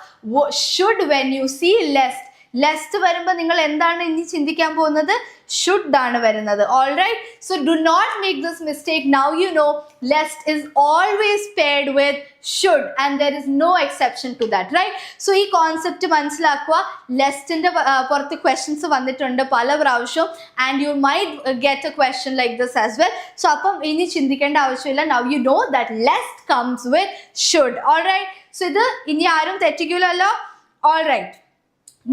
should when you see lest. Lest വരുമ്പോൾ നിങ്ങൾ എന്താണ് ഇനി ചിന്തിക്കാൻ പോകുന്നത്? ഷുഡ് ആണ് വരുന്നത്. All right, so do not make this mistake. Now you know lest is always paired with should and there is no exception to that, right? So ഈ concept മനസ്സിലാക്കുക. ലെസ്റ്റിന്റെ പുറത്ത് ക്വസ്റ്റ്യൻസ് വന്നിട്ടുണ്ട് പല പ്രാവശ്യവും and you might get a question like this as well. So അപ്പം ഇനി ചിന്തിക്കേണ്ട ആവശ്യമില്ല. Now you know that lest comes with should. All right, so ഇത് ഇനി ആരും തെറ്റിക്കില്ലല്ലോ. ഓൾ റൈറ്റ്,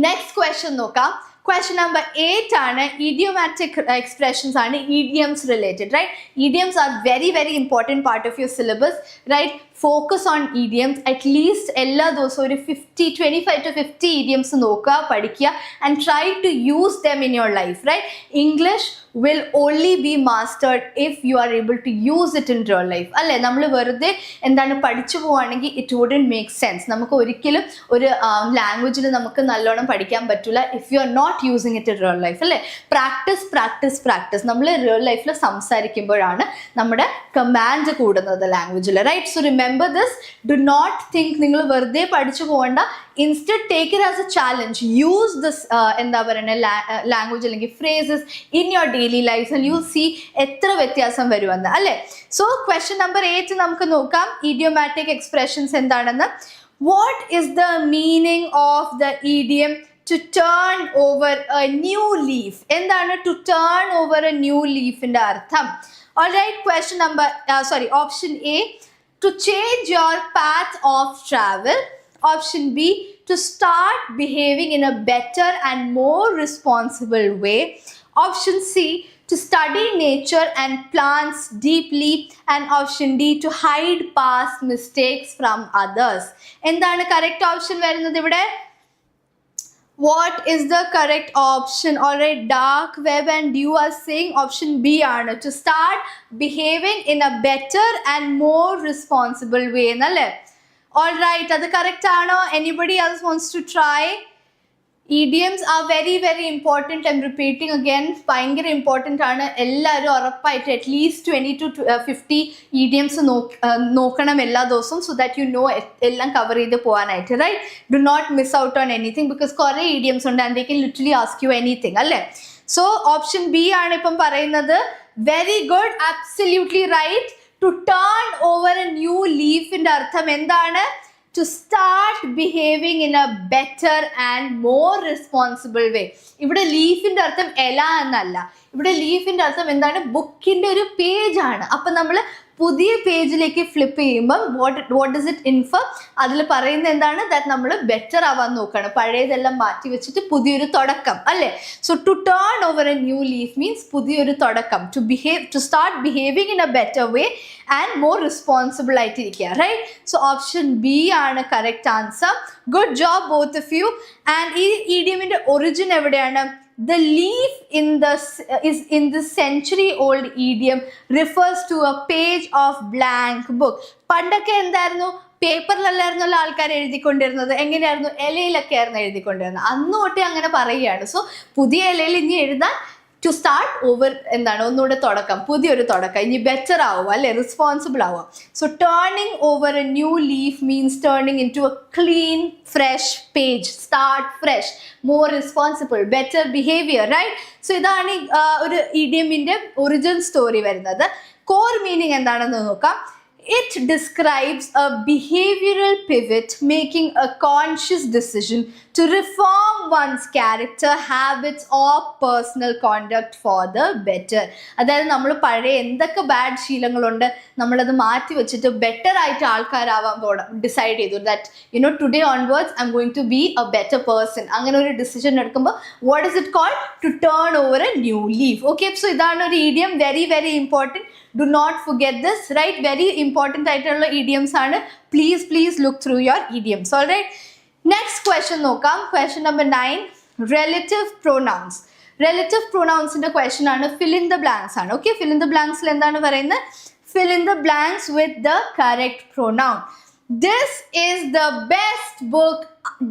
നെക്സ്റ്റ് ക്വസ്റ്റ്യൻ നോക്കാം. Question number 8 ആണ് idiomatic expressions ആണ്, idioms related, right? Idioms are very important part of your syllabus, right? Focus on idioms. At least എല്ലാ ദിവസവും ഒരു 25 to 50 idioms നോക്കുക, പഠിക്കുക and try to use them in your life, right? English will only be mastered if you are able to use it in real life. അല്ലേ, നമ്മൾ വെറുതെ എന്താണ് പഠിച്ചു പോവുകയാണെങ്കിൽ it wouldn't make sense. നമുക്ക് ഒരിക്കലും ഒരു ലാംഗ്വേജിൽ നമുക്ക് നല്ലോണം പഠിക്കാൻ പറ്റില്ല if you are not using it in real life. അല്ലേ, പ്രാക്ടീസ് നമ്മൾ റിയൽ ലൈഫിൽ സംസാരിക്കുമ്പോഴാണ് നമ്മുടെ കമാൻഡ് കൂടുന്നത് ലാംഗ്വേജിൽ, right? So remember this. Do not think നിങ്ങൾ വെറുതെ പഠിച്ചു പോകണ്ട. Instead take it as a challenge. Use this എന്താ പറയുക ലാംഗ്വേജ് അല്ലെങ്കിൽ phrases in your daily life and you see എത്ര വ്യത്യാസം വരുമെന്ന്, അല്ലേ? സോ ക്വസ്റ്റ്യൻ നമ്പർ 8 നമുക്ക് നോക്കാം. ഇഡിയോമാറ്റിക് എക്സ്പ്രഷൻസ് എന്താണെന്ന്. What is the meaning of the idiom to turn over a new leaf? എന്താണ് to turn over a new leaf ന്റെ അർത്ഥം? Alright, question number option A, to change your path of travel. Option B, to start behaving in a better and more responsible way. Option C, to study nature and plants deeply. And option D, to hide past mistakes from others. എന്താണ് correct option വരുന്നത് ഇവിടെ? What is the correct option? Alright, dark web and you are saying option B ആണ്, to start behaving in a better and more responsible way എന്നല്ലേ? Alright, അത് correct ആണോ? Anybody else wants to try? Idioms are very important. I'm repeating again, ഭയങ്കര important ആണ്. എല്ലാവരും ഉറപ്പായിട്ട് at least 20 to 50 idioms നോക്കണം എല്ലാ ദിവസവും, സോ ദാറ്റ് യു നോ എല്ലാം കവർ ചെയ്ത് പോകാനായിട്ട്, right? Do not miss out on anything because കുറേ idioms ഉണ്ട് and they can literally ask you anything, അല്ലേ? സോ ഓപ്ഷൻ ബി ആണ് ഇപ്പം പറയുന്നത്. Very good, absolutely right. To turn over a new ലീഫിന്റെ അർത്ഥം എന്താണ്? To start behaving in a better and more responsible way. ഇവിടെ ലീഫിന്റെ അർത്ഥം ഇല എന്നല്ല, ഇവിടെ ലീഫിന്റെ അർത്ഥം എന്താണ്? ബുക്കിന്റെ ഒരു പേജ് ആണ്. അപ്പൊ നമ്മൾ പുതിയ പേജിലേക്ക് ഫ്ലിപ്പ് ചെയ്യുമ്പോൾ വാട്ട് ഡസ് ഇറ്റ് ഇൻഫർ? അതിൽ പറയുന്നത് എന്താണ്? ദാറ്റ് നമ്മൾ ബെറ്റർ ആവാൻ നോക്കുകയാണ്, പഴയതെല്ലാം മാറ്റി വെച്ചിട്ട് പുതിയൊരു തുടക്കം അല്ലേ. So to turn over a new leaf means പുതിയൊരു തുടക്കം, to start behaving in a better way and more responsible ആയിട്ടിരിക്കുക, റൈറ്റ്? സോ ഓപ്ഷൻ ബി ആണ് correct answer. Good job both of you. And ഈ ഇഡിയമിന്റെ ഒറിജിൻ എവിടെയാണ്? The leaf is in the century-old idiom refers to a page of blank book. പണ്ടൊക്കെ എന്തായിരുന്നു? പേപ്പറിലല്ലായിരുന്നല്ലോ ആൾക്കാർ എഴുതിക്കൊണ്ടിരുന്നത്. എങ്ങനെയായിരുന്നു? ഇലയിലൊക്കെ ആയിരുന്നു എഴുതിക്കൊണ്ടിരുന്നത്. അന്ന് തൊട്ടേ അങ്ങനെ പറയുകയാണ്. സോ പുതിയ ഇലയിൽ ഇനി എഴുതാൻ ടു സ്റ്റാർട്ട് ഓവർ എന്താണ്? ഒന്നുകൂടെ തുടക്കം, പുതിയൊരു തുടക്കം, ഇനി ബെറ്റർ ആവുക അല്ലെ, റെസ്പോൺസിബിൾ ആവുക. So turning over a new leaf means turning in to a clean fresh page, start fresh, more responsible, better behaviour, right? So ഇതാണ് ഒരു ഇഡിയമിന്റെ ഒറിജിൻ സ്റ്റോറി വരുന്നത്. കോർ മീനിങ് എന്താണെന്ന് നോക്കാം. It describes a behavioral pivot, making a conscious decision to reform one's character, habits or personal conduct for the better. അതായത് നമ്മൾ പഴയ എന്തൊക്കെ ബാഡ് ശീലങ്ങളുണ്ട് നമ്മളത് മാറ്റി വെച്ചിട്ട് ബെറ്റർ ആയിട്ട് ആൾക്കാരാവാൻ ഡിസൈഡ് ചെയ്തു. That you know today onwards I'm going to be a better person. അങ്ങനെ ഒരു ഡിസിഷൻ എടുക്കുമ്പോൾ what is it called? To turn over a new leaf. Okay, so ഇതാണ് ഒരു ഇഡിയം. Very very important. Do not forget this, right? Very important ആയിട്ടുള്ള idioms ആണ്. Please look through your idioms. All right. Next question നോക്കാം. Question number 9. Relative pronouns. Relative pronouns ന്റെ question ആണ്. Fill in the blanks ആണ്. Okay, fill in the blanks ൽ എന്താണ് പറയുന്നത്? Fill in the blanks with the correct pronoun. This is the best book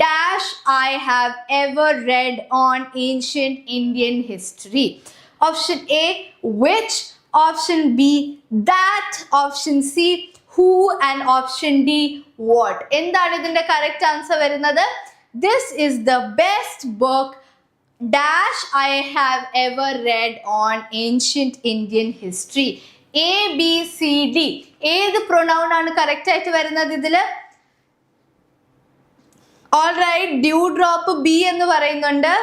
dash I have ever read on ancient Indian history. Option A, which? Option B, that. Option C, who. And option D, what. എന്താണ് ഇതിന്റെ correct answer വരുന്നത്? This is the best book dash I have ever read on ancient Indian history. A, B, C, D. ഏത് pronoun ആണ് correct ആയിട്ട് വരുന്നത് ഇതില്? All right, dew drop B എന്ന് പറയുന്നുണ്ട്.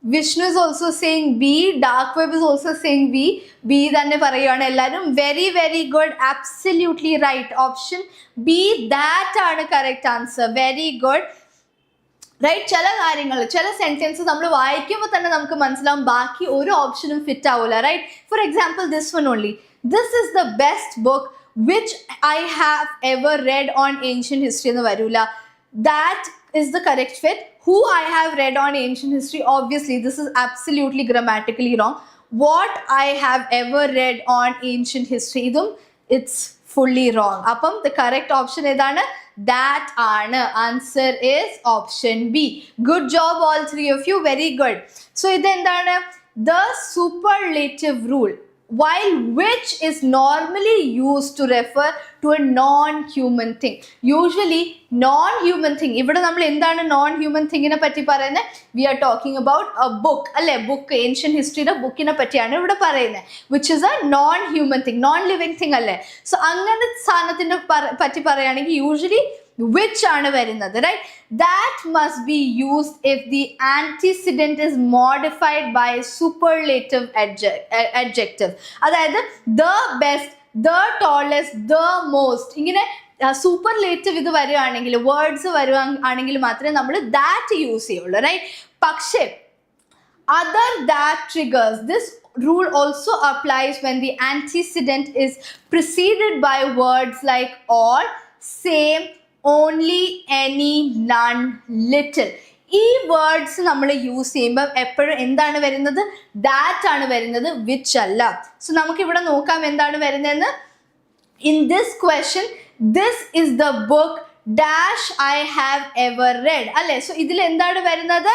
Vishnu is also saying B. Dark web is also saying B. B തന്നെ പറയുകയാണ് എല്ലാവരും. Very very good, absolutely right. Option B, that ആണ് correct answer. Very good, right. ചില കാര്യങ്ങൾ, ചില സെന്റൻസ് നമ്മൾ വായിക്കുമ്പോൾ തന്നെ നമുക്ക് മനസ്സിലാവും ബാക്കി ഒരു ഓപ്ഷനും ഫിറ്റ് ആവില്ല, right? For example this one only. This is the best book which I have ever read on ancient history എന്ന് വരൂല. That is the correct fit. Who I have read on ancient history, obviously this is absolutely grammatically wrong. What I have ever read on ancient history, idum it's fully wrong. Appam the correct option edana? That aanu. Answer is option B. Good job all three of you, very good. So idu endana? The superlative rule, while which is normally used to refer to a non-human thing. Usually non-human thing, ഇവിടെ നമ്മൾ എന്താണ് non-human thingനെ പറ്റി പറയുന്നത്? We are talking about a book അല്ലേ? Book, ancient ഹിസ്റ്ററിയുടെ ബുക്കിനെ പറ്റിയാണ് ഇവിടെ പറയുന്നത്. which is a non-human thing, non-living thing അല്ലേ? സോ അങ്ങനെ സാധനത്തിൻ്റെ പറ്റി പറയുകയാണെങ്കിൽ യൂഷ്വലി which ആണ് വരുന്നത്, right? That must be used if the antecedent is modified by superlative adjective. അതായത് the best, the tallest, the most, ഇങ്ങനെ സൂപ്പർലേറ്റീവ് ഇത് വരുവാണെങ്കിൽ, വേർഡ്സ് വരുവാണെങ്കിൽ മാത്രമേ നമ്മൾ ദാറ്റ് യൂസ് ചെയ്യുള്ളൂ, റൈറ്റ്? പക്ഷേ other that triggers, this rule also applies when the antecedent is preceded by words like all, same, only, any, none, little. ഈ words നമ്മൾ യൂസ് ചെയ്യുമ്പോൾ എപ്പോഴും എന്താണ് വരുന്നത്? ദാറ്റ് ആണ് വരുന്നത്, വിച്ച് അല്ല. സോ നമുക്കിവിടെ നോക്കാം എന്താണ് വരുന്നതെന്ന്. In this question, this is the book dash I have ever red അല്ലേ? സോ ഇതിൽ എന്താണ് വരുന്നത്?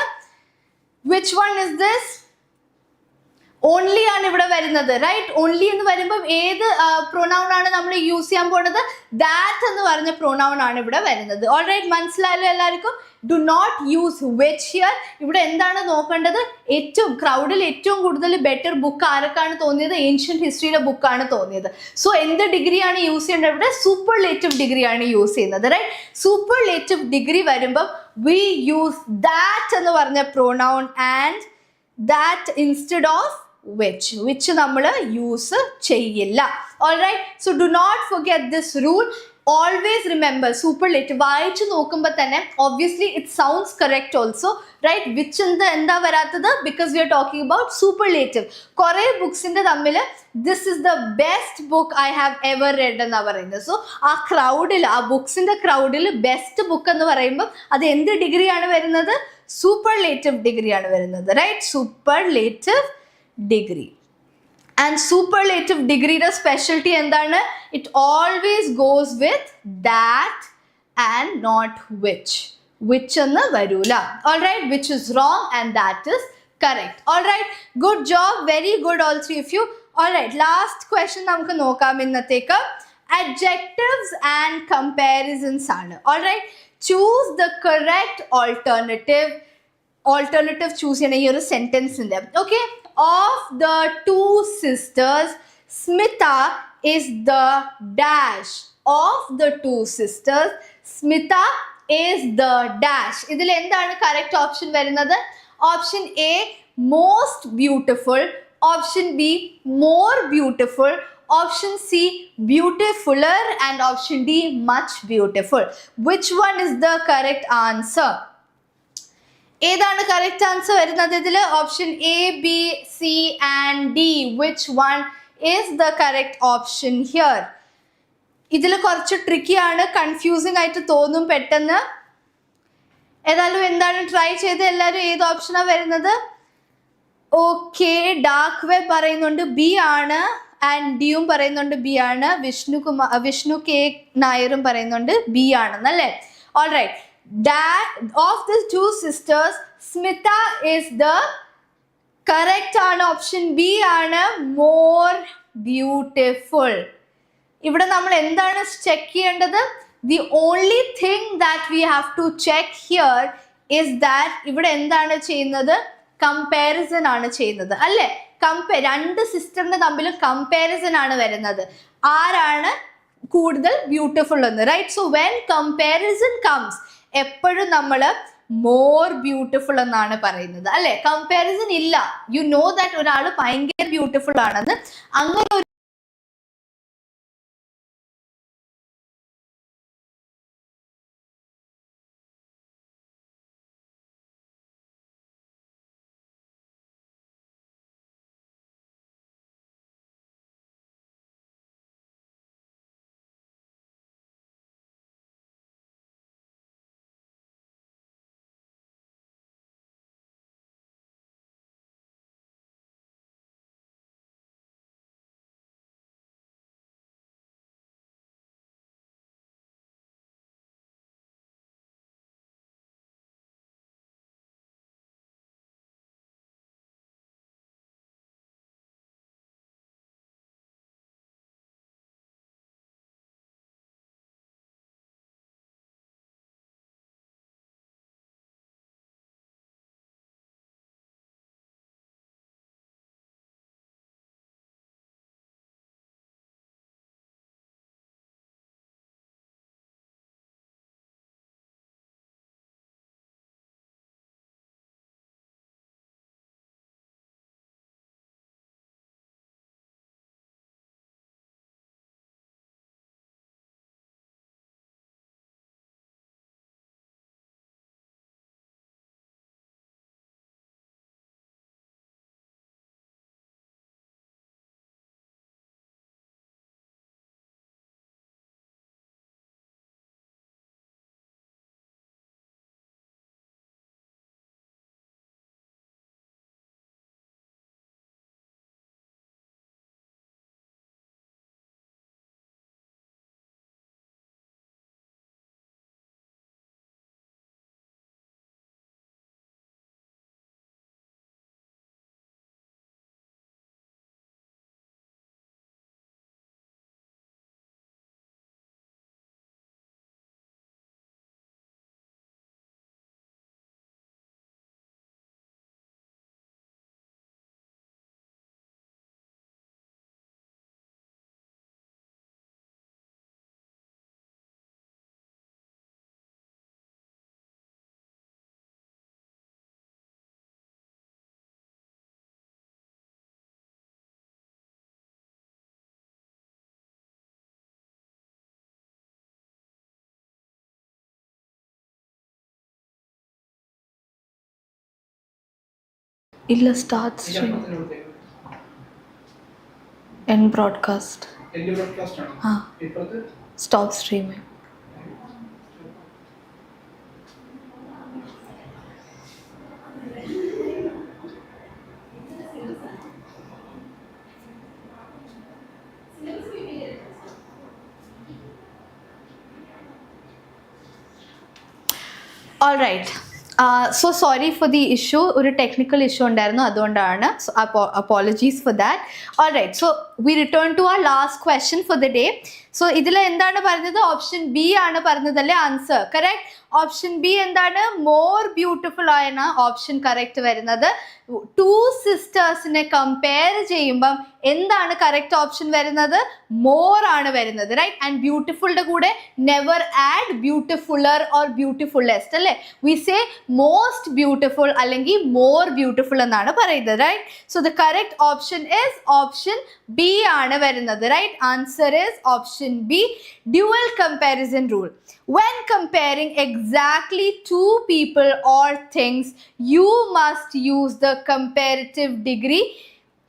Which one is this? Only ആണ് ഇവിടെ വരുന്നത്, റൈറ്റ്? ഓൺലി എന്ന് വരുമ്പോൾ ഏത് പ്രൊനൗൺ ആണ് നമ്മൾ യൂസ് ചെയ്യാൻ പോകുന്നത്? ദാറ്റ് എന്ന് പറഞ്ഞ പ്രൊനൗൺ ആണ് ഇവിടെ വരുന്നത്. ഓൾറൈറ്റ്, മനസ്സിലായല്ലോ എല്ലാവർക്കും? Do not use which here. ഇവിടെ എന്താണ് നോക്കേണ്ടത്? ഏറ്റവും ക്രൗഡിൽ ഏറ്റവും കൂടുതൽ ബെറ്റർ ബുക്ക് ആരൊക്കെയാണ് തോന്നിയത്? ഏൻഷ്യന്റ് ഹിസ്റ്ററിയുടെ ബുക്കാണ് തോന്നിയത്. സോ എന്ത് ഡിഗ്രിയാണ് യൂസ് ചെയ്യേണ്ടത് ഇവിടെ? സൂപ്പർലേറ്റീവ് ഡിഗ്രിയാണ് യൂസ് ചെയ്യുന്നത്, റൈറ്റ്? സൂപ്പർലേറ്റീവ് ഡിഗ്രി വരുമ്പം വി യൂസ് ദാറ്റ് എന്ന് പറഞ്ഞ pronoun and that instead of which നമ്മൾ യൂസ് ചെയ്യില്ല. Alright, so do not forget this rule. Always remember superlative വായിച്ചു നോക്കുമ്പോൾ തന്നെ obviously it sounds correct also, right? which എന്താ വരാത്തത് because we are talking about superlative. കുറേ ബുക്സിന്റെ തമ്മിൽ this is the best book I have ever read എന്നാ പറയുന്നത്. So ആ ക്രൗഡിൽ, ആ ബുക്സിന്റെ ക്രൗഡിൽ ബെസ്റ്റ് ബുക്ക് എന്ന് പറയുമ്പോൾ അത് എന്ത് ഡിഗ്രിയാണ് വരുന്നത്? സൂപ്പർലേറ്റീവ് ഡിഗ്രിയാണ് വരുന്നത്, right? Superlative degree. And superlative degree the specialty endana, it always goes with that and not which enna varula. All right, which is wrong and that is correct. All right, good job, very good all three of you. All right, last question namukku nokam innathekku. Adjectives and comparisons aanu. All right, choose the correct alternative choose cheyana ee oru sentence inde. Okay, of the two sisters, Smita is the dash. Of the two sisters, Smita is the dash. ഇതിൽ എന്താണ് correct option വരുന്നത്? Option A, most beautiful. Option B, more beautiful. Option C, beautifuler. And option D, much beautiful. Which one is the correct answer? ഏതാണ് correct answer വരുന്നത് ഇതിൽ? Option A, B, C and D. Which one is the correct option here? ഇതിൽ കുറച്ച് ട്രിക്കിയാണ്, confusing ആയിട്ട് തോന്നും പെട്ടെന്ന്. ഏതായാലും എന്താണ് ട്രൈ ചെയ്ത് എല്ലാവരും ഏത് ഓപ്ഷനാണ് വരുന്നത്? ഓക്കെ, ഡാർക്ക് വെബ് പറയുന്നുണ്ട് ബി ആണ്, ആൻഡ് ഡിയും പറയുന്നുണ്ട് ബി ആണ്, വിഷ്ണു കെ നായരും പറയുന്നുണ്ട് ബി ആണെന്നല്ലേ. Alright, that of the two sisters, Smita is the correct option B ആണ്, more beautiful. ഇവിടെ നമ്മൾ എന്താണ് ചെക്ക് ചെയ്യേണ്ടത്? The only thing that we have to check here is that ഇവിടെ എന്താണ് ചെയ്യുന്നത്? കമ്പാരിസൺ ആണ് ചെയ്യുന്നത് അല്ലേ? രണ്ട് സിസ്റ്ററിന്റെ തമ്മിലും കമ്പാരിസൺ ആണ് വരുന്നത്. ആരാണ് കൂടുതൽ ബ്യൂട്ടിഫുൾ എന്ന്, right? So when comparison comes, എപ്പോഴും നമ്മൾ മോർ ബ്യൂട്ടിഫുൾ എന്നാണ് പറയുന്നത് അല്ലെ? കമ്പാരിസൺ ഇല്ല, യു നോ ദാറ്റ് ഒരാൾ ഭയങ്കര ബ്യൂട്ടിഫുൾ ആണെന്ന്. അങ്ങനെ ഇല്ല, സ്റ്റാർട്ട് സ്ട്രീം എൻ ബ്രോഡ്കാസ്റ്റ്. ആ, stop streaming. All right. So sorry for the issue. ഒരു ടെക്നിക്കൽ ഇഷ്യൂ ഉണ്ടായിരുന്നു, അതുകൊണ്ടാണ്. So apologies for that. All right. So we return to our last question for the day. So ഇതിൽ എന്താണ് പറഞ്ഞത്? Option B ആണ് പറഞ്ഞതല്ലേ answer. Correct. Option B എന്താണ്? More beautiful ആണ് ഓപ്ഷൻ കറക്റ്റ് വരുന്നത്. ടു സിസ്റ്റേഴ്സിനെ കമ്പയർ ചെയ്യുമ്പം എന്താണ് കറക്റ്റ് ഓപ്ഷൻ വരുന്നത്? മോർ ആണ് വരുന്നത്, റൈറ്റ്? ആൻഡ് ബ്യൂട്ടിഫുളിന്റെ കൂടെ never add beautifuller or beautifullest, അല്ലേ? വി സേ മോസ്റ്റ് ബ്യൂട്ടിഫുൾ അല്ലെങ്കിൽ മോർ ബ്യൂട്ടിഫുൾ എന്നാണ് പറയുന്നത്, right? So the correct option is option B ആണ് വരുന്നത്, right? Answer is option B, dual comparison rule. When comparing exactly two people or things, you must use the comparative degree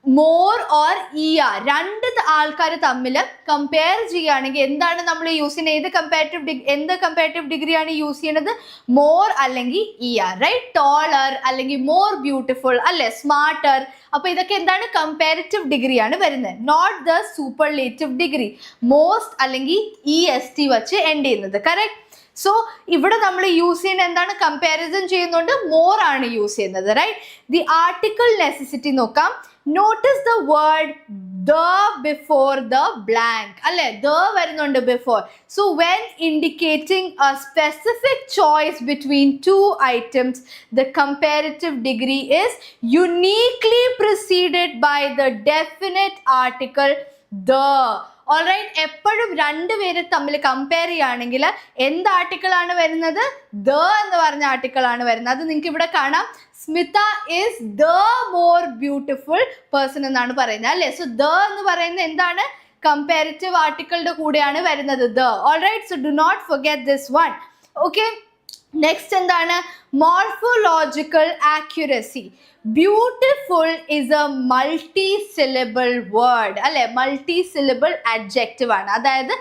more or ER. രണ്ട് ആൾക്കാർ തമ്മിൽ compare ചെയ്യുകയാണെങ്കിൽ എന്താണ് നമ്മൾ use ചെയ്യുന്നത്? എന്ത് കമ്പാരിറ്റീവ് ഡിഗ്രിയാണ് യൂസ് ചെയ്യുന്നത്? മോർ അല്ലെങ്കിൽ ER, റൈറ്റ്? ടോളർ അല്ലെങ്കിൽ മോർ ബ്യൂട്ടിഫുൾ, അല്ലെ? സ്മാർട്ടർ. അപ്പൊ ഇതൊക്കെ എന്താണ്? കമ്പാരിറ്റീവ് ഡിഗ്രിയാണ് വരുന്നത്, not the superlative degree. Most അല്ലെങ്കിൽ EST വെച്ച് എൻഡ് ചെയ്യുന്നത്, കറക്റ്റ്? സോ ഇവിടെ നമ്മൾ യൂസ് ചെയ്യുന്ന എന്താണ്? കമ്പാരിസൺ ചെയ്യുന്നുണ്ട്, മോർ ആണ് യൂസ് ചെയ്യുന്നത്, റൈറ്റ്? ദി ആർട്ടിക്കിൾ നെസസിറ്റി നോക്കാം. Notice the word the before the blank, അല്ലെ? ദ വരുന്നുണ്ട് before. So when indicating a specific choice between two items, the comparative degree is uniquely preceded by the definite article the. Alright, എപ്പോഴും രണ്ടുപേര് തമ്മിൽ compare ചെയ്യുകയാണെങ്കിൽ എന്ത് article ആണ് വരുന്നത്? The എന്ന് പറഞ്ഞ ആർട്ടിക്കിൾ ആണ് വരുന്നത്. അത് നിങ്ങൾക്ക് ഇവിടെ കാണാം. Smitha is the more beautiful person എന്നാണ് പറയുന്നത്, അല്ലേ? സോ ദ എന്ന് പറയുന്നത് എന്താണ്? കമ്പാരിറ്റീവ് ആർട്ടിക്കിളിന്റെ കൂടെയാണ് വരുന്നത്, the. Alright, so do not forget this one. Okay, next എന്താണ്? Morphological accuracy. Beautiful is a multi syllable word, അല്ലെ? മൾട്ടി സിലബിൾ അഡ്ജക്റ്റീവ് ആണ്. അതായത്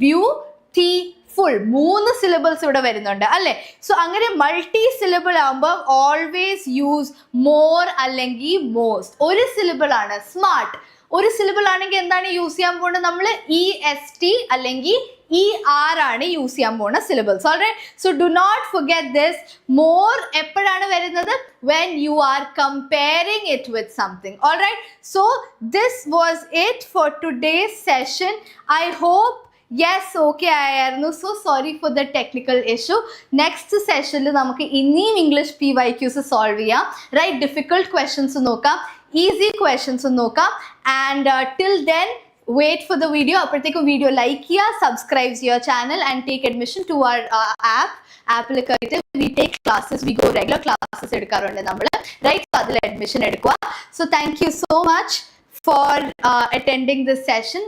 ബ്യൂട്ടിഫുൾ 3 സിലബിൾസ് ഇവിടെ വരുന്നുണ്ട്, അല്ലെ? സോ അങ്ങനെ മൾട്ടി സിലബിൾ ആകുമ്പോൾ ഓൾവേസ് യൂസ് മോർ അല്ലെങ്കിൽ മോസ്റ്റ്. ഒരു സിലബിൾ ആണ് സ്മാർട്ട്. ഒരു സിലബിൾ ആണെങ്കിൽ എന്താണ് യൂസ് ചെയ്യാൻ പോകുന്നത്? നമ്മൾ EST അല്ലെങ്കിൽ ER ആണ് യൂസ് ചെയ്യാൻ പോകുന്ന syllables. Alright, so do not forget this. More എപ്പോഴാണ് വരുന്നത്? when you are comparing it with something. Alright, so this was it for today's session. I hope yes okay ആയിരുന്നു. So sorry for the technical issue. Next session നമുക്ക് ഇനിയും English PYQs solve ചെയ്യാം, right? Difficult questions നോക്കാം, easy questions നോക്കാം. And till then wait for the video. അപ്പോഴത്തേക്കും video like ചെയ്യുക, subscribe ചെയ്യുക channel, and take admission to our ആപ്പിൽ കയറിയിട്ട് we take classes, we go regular classes എടുക്കാറുണ്ട് നമ്മൾ, റൈറ്റ്? അതിൽ അഡ്മിഷൻ എടുക്കുക. So thank you so much for attending this session.